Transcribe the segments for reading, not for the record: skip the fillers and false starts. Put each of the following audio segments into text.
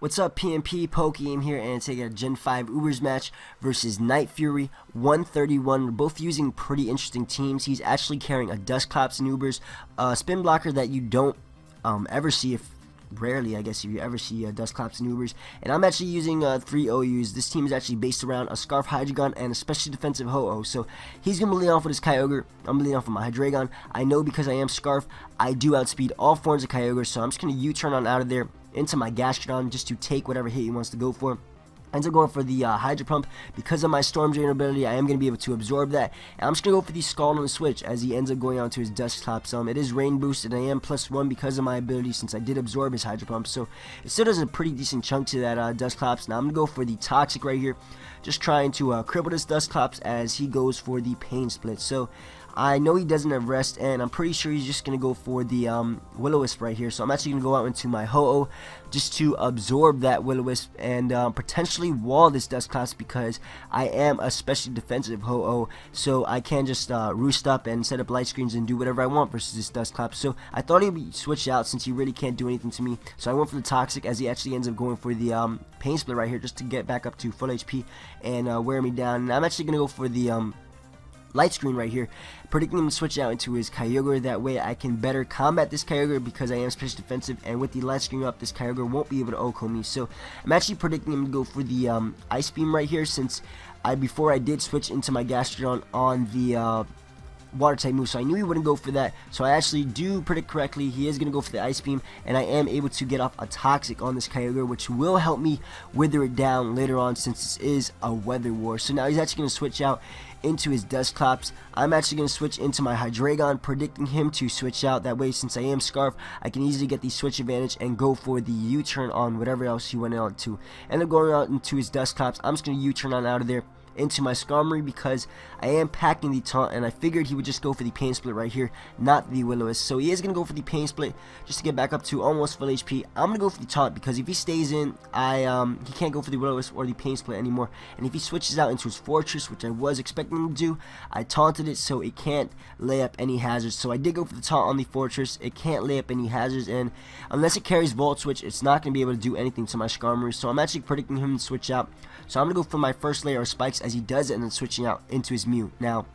What's up, PMP? PokeAim here, and taking a Gen 5 Ubers match versus NightFury131. We're both using pretty interesting teams. He's actually carrying a Dusclops and Ubers, a spin blocker that you don't ever see, rarely, I guess, if you ever see Dusclops and Ubers. And I'm actually using 3 OUs. This team is actually based around a Scarf Hydreigon and a specially defensive Ho-Oh. So he's going to lead off with his Kyogre. I'm going to lead off with my Hydreigon. I know because I am Scarf, I do outspeed all forms of Kyogre, so I'm just going to U-turn on out of there into my Gastrodon just to take whatever hit he wants to go for. Ends up going for the Hydro Pump. Because of my Storm Drain ability, I am going to be able to absorb that. And I'm just going to go for the Scald on the switch as he ends up going on to his Dusclops. It is Rain boosted, and I am +1 because of my ability since I did absorb his Hydro Pump. So it still does a pretty decent chunk to that Dusclops. Now I'm going to go for the Toxic right here. Just trying to cripple this Dusclops as he goes for the Pain Split. So I know he doesn't have rest, and I'm pretty sure he's just going to go for the Will-O-Wisp right here. So I'm actually going to go out into my Ho-Oh just to absorb that Will-O-Wisp and potentially wall this Dusclops because I am a specially defensive Ho-Oh. So I can just roost up and set up light screens and do whatever I want versus this Dusclops. So I thought he would switch out since he really can't do anything to me. So I went for the Toxic as he actually ends up going for the Pain Split right here just to get back up to full HP and wear me down. And I'm actually going to go for the Light Screen right here, predicting him to switch out into his Kyogre. That way I can better combat this Kyogre because I am special defensive, and with the Light Screen up, this Kyogre won't be able to OHKO me. So I'm actually predicting him to go for the Ice Beam right here, since before I did switch into my Gastrodon on the Water type move, so I knew he wouldn't go for that. So I actually do predict correctly. He is going to go for the Ice Beam, and I am able to get off a Toxic on this Kyogre, which will help me wither it down later on since this is a Weather War. So now he's actually going to switch out into his Dusclops. I'm actually going to switch into my Hydreigon, predicting him to switch out. That way, since I am Scarf, I can easily get the switch advantage and go for the U-turn on whatever else he went on to. End up going out into his Dusclops. I'm just going to U-turn on out of there into my Skarmory because I am packing the taunt, and I figured he would just go for the Pain Split right here, not the Will-O-Wisp. So he is going to go for the Pain Split just to get back up to almost full HP. I'm going to go for the taunt because if he stays in, he can't go for the Will-O-Wisp or the Pain Split anymore. And if he switches out into his Fortress, which I was expecting him to do, I taunted it so it can't lay up any hazards. So I did go for the taunt on the Fortress. It can't lay up any hazards, and unless it carries Volt Switch, it's not going to be able to do anything to my Skarmory. So I'm actually predicting him to switch out. So I'm going to go for my first layer of Spikes as he does it, and then switching out into his Mew. Now,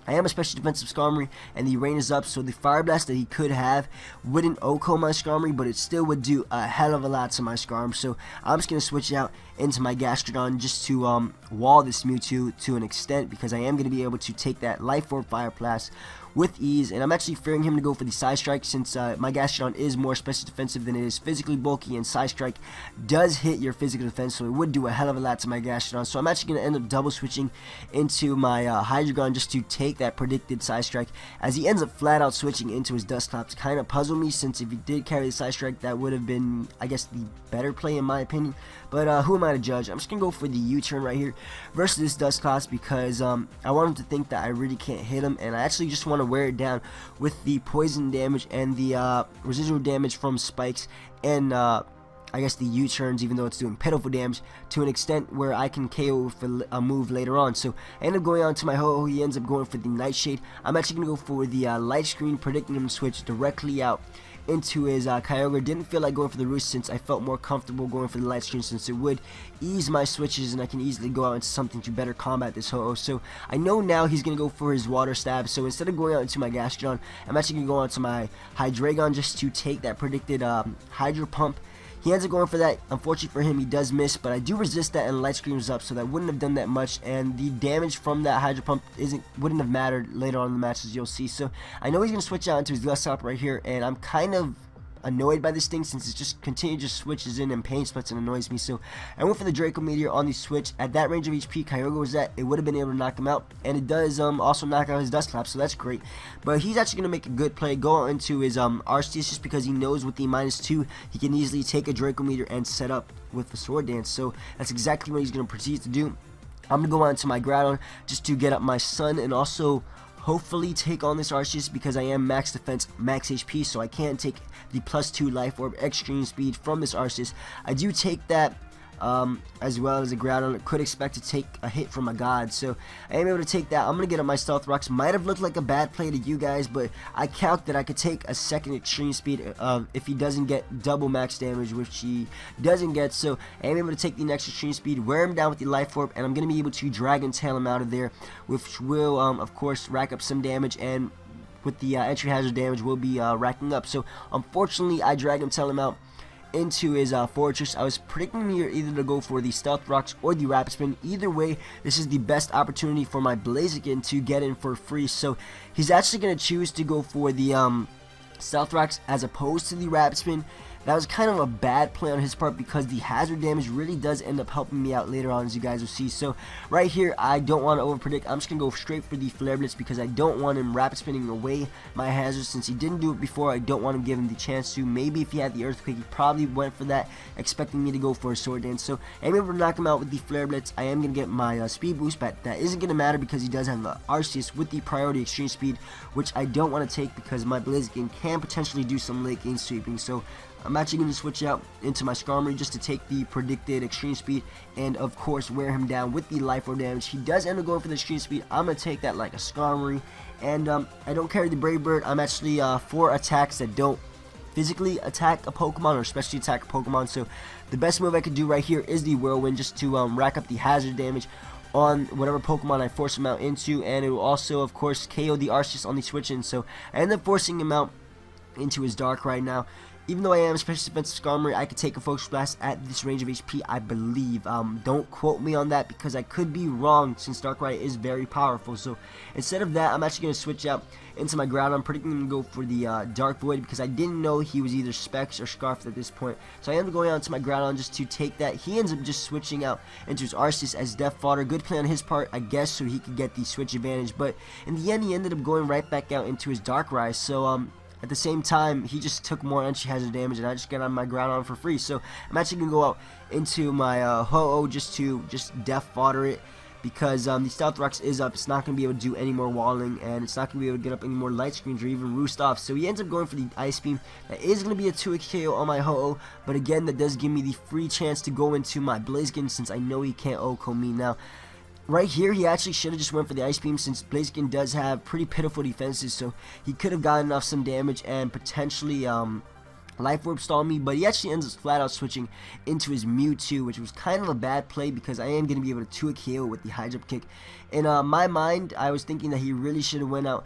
I am a special defensive Skarmory, and the rain is up, so the Fire Blast that he could have wouldn't OHKO my Skarmory, but it still would do a hell of a lot to my Skarm. So I'm just going to switch out into my Gastrodon just to wall this Mewtwo to an extent, because I am going to be able to take that Life Orb Fire Blast with ease. And I'm actually fearing him to go for the Side Strike since my Gastrodon is more special defensive than it is physically bulky, and Side Strike does hit your physical defense, so it would do a hell of a lot to my Gastrodon. So I'm actually going to end up double switching into my Hydreigon just to take that predicted Side Strike, as he ends up flat out switching into his Dusclops. Kind of puzzled me, since if he did carry the Side Strike, that would have been, I guess, the better play in my opinion. But who am I to judge? I'm just going to go for the U-turn right here versus this Dusclops because I want him to think that I really can't hit him, and I actually just want to wear it down with the poison damage and the residual damage from Spikes and I guess the U-turns, even though it's doing pitiful damage to an extent where I can KO with a move later on. So I end up going on to my Ho-Oh. He ends up going for the Nightshade. I'm actually going to go for the Light Screen, predicting him to switch directly out into his Kyogre. Didn't feel like going for the Roost since I felt more comfortable going for the Light Screen, since it would ease my switches and I can easily go out into something to better combat this Ho-Oh. So I know now he's going to go for his Water Stab, so instead of going out into my Gastrodon, I'm actually going to go out to my Hydreigon just to take that predicted Hydro Pump. He ends up going for that. Unfortunately for him, he does miss, but I do resist that, and Light Screen was up, so that wouldn't have done that much, and the damage from that Hydro Pump wouldn't have mattered later on in the match, as you'll see. So I know he's going to switch out into his Gustop right here, and I'm kind of annoyed by this thing since it just just switches in and Pain Splits and annoys me. So I went for the Draco Meteor on the switch. At that range of HP Kyogre was at, it would have been able to knock him out, and it does also knock out his Dusclops, so that's great. But he's actually going to make a good play, go into his Arceus, just because he knows with the -2 he can easily take a Draco Meteor and set up with the Sword Dance. So that's exactly what he's going to proceed to do. I'm going to go on to my Groudon just to get up my Sun and also hopefully take on this Arceus, because I am max defense, max HP, so I can take the +2 Life Orb Extreme Speed from this Arceus. I do take that as well as a Groudon. Could expect to take a hit from a God, so I am able to take that. I'm gonna get up my Stealth Rocks. Might have looked like a bad play to you guys, but I calc that I could take a second Extreme Speed if he doesn't get double max damage, which he doesn't get. So I am able to take the next Extreme Speed, wear him down with the Life Orb, and I'm gonna be able to Dragon Tail him out of there, which will of course rack up some damage, and with the entry hazard damage will be racking up. So unfortunately I Dragon Tail him out into his fortress. I was predicting here either to go for the Stealth Rocks or the Rapid Spin. Either way, this is the best opportunity for my Blaziken to get in for free. So he's actually going to choose to go for the Stealth Rocks as opposed to the Rapid Spin. That was kind of a bad play on his part because the hazard damage really does end up helping me out later on, as you guys will see. So right here, I don't want to overpredict. I'm just going to go straight for the Flare Blitz because I don't want him rapid spinning away my hazard. Since he didn't do it before, I don't want him giving the chance to. Maybe if he had the Earthquake, he probably went for that, expecting me to go for a Sword Dance. So I'm able to knock him out with the Flare Blitz. I am going to get my speed boost, but that isn't going to matter because he does have the Arceus with the priority Extreme Speed, which I don't want to take because my Blaziken can potentially do some late game sweeping. So I'm actually going to switch out into my Skarmory just to take the predicted Extreme Speed and of course wear him down with the Life Orb damage. He does end up going for the Extreme Speed. I'm going to take that like a Skarmory, and I don't carry the Brave Bird. I'm actually for attacks that don't physically attack a Pokemon or especially attack a Pokemon. So the best move I could do right here is the Whirlwind just to rack up the hazard damage on whatever Pokemon I force him out into, and it will also of course KO the Arceus on the switch in. So I end up forcing him out into his Dark right now. Even though I am a special defensive Skarmory, I could take a Focus Blast at this range of HP, I believe. Don't quote me on that because I could be wrong since Darkrai is very powerful. So instead of that, I'm actually going to switch out into my Groudon. I'm predicting him to go for the Dark Void because I didn't know he was either Specs or Scarfed at this point. So I am going out to my Groudon just to take that. He ends up just switching out into his Arceus as Death Fodder. Good play on his part, I guess, so he could get the switch advantage. But in the end, he ended up going right back out into his Darkrai. So at the same time, he just took more entry hazard damage, and I just got on my Groudon for free. So I'm actually going to go out into my Ho-Oh just to Death Fodder it because the Stealth Rocks is up. It's not going to be able to do any more walling, and it's not going to be able to get up any more Light Screens or even Roost Off. So he ends up going for the Ice Beam. That is going to be a 2-hit KO on my Ho-Oh, but again, that does give me the free chance to go into my Blaziken since I know he can't OHKO me. Now, right here, he actually should have just went for the Ice Beam since Blaziken does have pretty pitiful defenses, so he could have gotten off some damage and potentially Life Orb stall me, but he actually ends up flat out switching into his Mewtwo, which was kind of a bad play because I am going to be able to 2-hit KO with the High Jump Kick. In my mind, I was thinking that he really should have went out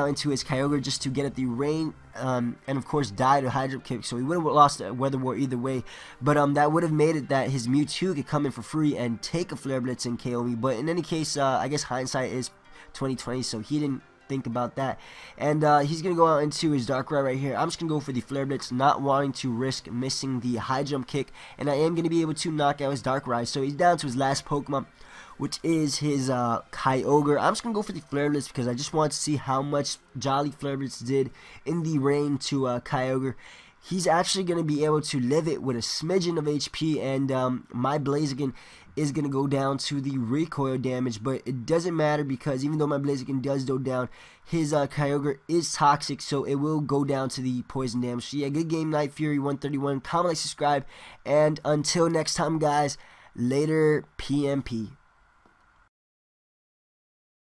into his Kyogre just to get at the rain, and of course die to High Jump Kick, so he would have lost the Weather War either way, but that would have made it that his Mewtwo could come in for free and take a Flare Blitz and KO me. But in any case, I guess hindsight is 2020, so he didn't think about that, and he's gonna go out into his Darkrai right here. I'm just gonna go for the Flare Blitz, not wanting to risk missing the High Jump Kick, and I am gonna be able to knock out his Darkrai. So he's down to his last Pokemon, which is his Kyogre. I'm just gonna go for the Flare Blitz because I just want to see how much Jolly Flare Blitz did in the rain to Kyogre. He's actually going to be able to live it with a smidgen of HP, and my Blaziken is going to go down to the recoil damage, but it doesn't matter because even though my Blaziken does go down, his Kyogre is toxic, so it will go down to the poison damage. So yeah, good game, NightFury131. Comment, like, subscribe, and until next time, guys, later, PMP.